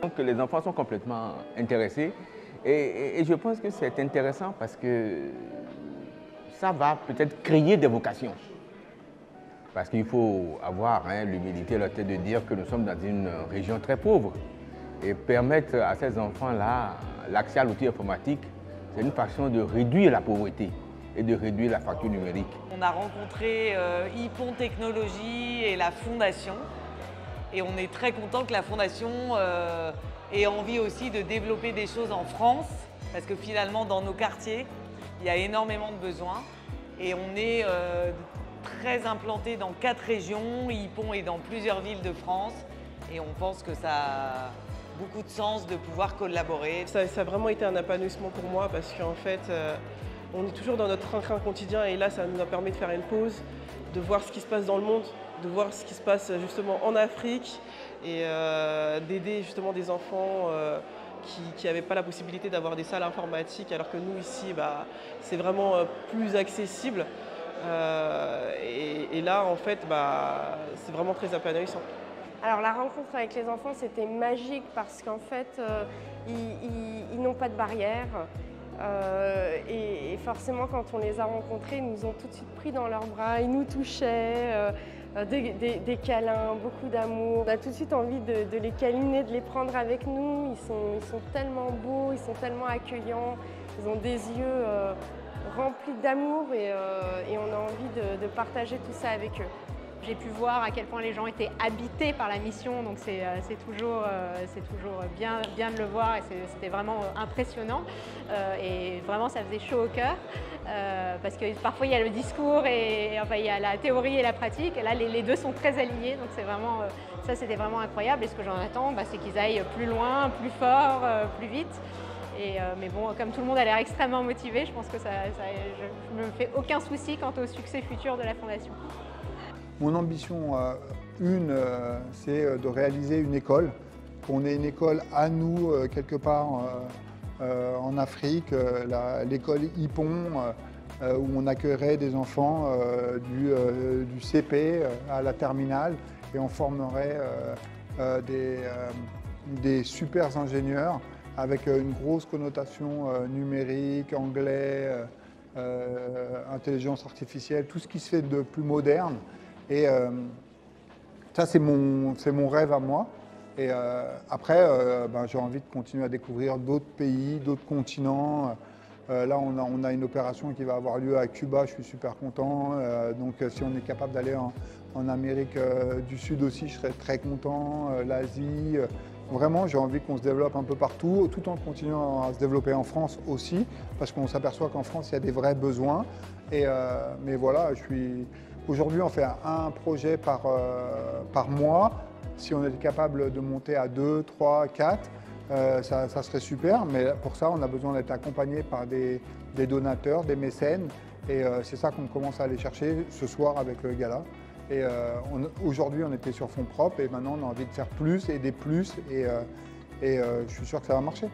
Donc les enfants sont complètement intéressés et je pense que c'est intéressant parce que ça va peut-être créer des vocations. Parce qu'il faut avoir l'humilité à la tête de dire que nous sommes dans une région très pauvre et permettre à ces enfants-là l'accès à l'outil informatique, c'est une façon de réduire la pauvreté et de réduire la fracture numérique. On a rencontré Hippon Technologies et la Fondation et on est très content que la Fondation ait envie aussi de développer des choses en France parce que finalement dans nos quartiers, il y a énormément de besoins et on est très implanté dans 4 régions, Hippon est dans plusieurs villes de France et on pense que ça a beaucoup de sens de pouvoir collaborer. Ça a vraiment été un épanouissement pour moi parce qu'en fait, on est toujours dans notre train-train quotidien et là, ça nous a permis de faire une pause, de voir ce qui se passe dans le monde, de voir ce qui se passe justement en Afrique et d'aider justement des enfants qui n'avaient pas la possibilité d'avoir des salles informatiques alors que nous ici, c'est vraiment plus accessible. Et là, en fait, c'est vraiment très épanouissant. Alors la rencontre avec les enfants, c'était magique parce qu'en fait, ils n'ont pas de barrière. Et forcément, quand on les a rencontrés, ils nous ont tout de suite pris dans leurs bras, ils nous touchaient, des câlins, beaucoup d'amour. On a tout de suite envie de les câliner, de les prendre avec nous. Ils sont tellement beaux, ils sont tellement accueillants, ils ont des yeux remplis d'amour et on a envie de partager tout ça avec eux. J'ai pu voir à quel point les gens étaient habités par la mission, donc c'est toujours bien de le voir et c'était vraiment impressionnant. Et vraiment, ça faisait chaud au cœur parce que parfois il y a le discours et enfin, il y a la théorie et la pratique. Et là, les deux sont très alignés, donc c'est vraiment, ça c'était vraiment incroyable. Et ce que j'en attends, c'est qu'ils aillent plus loin, plus fort, plus vite. Mais bon, comme tout le monde a l'air extrêmement motivé, je pense que je ne me fais aucun souci quant au succès futur de la Fondation. Mon ambition, c'est de réaliser une école, qu'on ait une école à nous, quelque part en Afrique, l'école Hippon, où on accueillerait des enfants du CP à la terminale et on formerait des super ingénieurs avec une grosse connotation numérique, anglais, intelligence artificielle, tout ce qui se fait de plus moderne. Et ça, c'est mon rêve à moi. Et après, j'ai envie de continuer à découvrir d'autres pays, d'autres continents. Là, on a une opération qui va avoir lieu à Cuba, je suis super content. Donc, si on est capable d'aller en Amérique du Sud aussi, je serais très content. L'Asie. Vraiment, j'ai envie qu'on se développe un peu partout, tout en continuant à se développer en France aussi, parce qu'on s'aperçoit qu'en France, il y a des vrais besoins. Mais voilà, aujourd'hui, on fait un projet par mois. Si on était capable de monter à 2, 3, 4, ça serait super. Mais pour ça, on a besoin d'être accompagné par des donateurs, des mécènes. Et c'est ça qu'on commence à aller chercher ce soir avec le gala. Et aujourd'hui, on était sur fonds propres et maintenant, on a envie de faire plus, aider plus. Et je suis sûr que ça va marcher.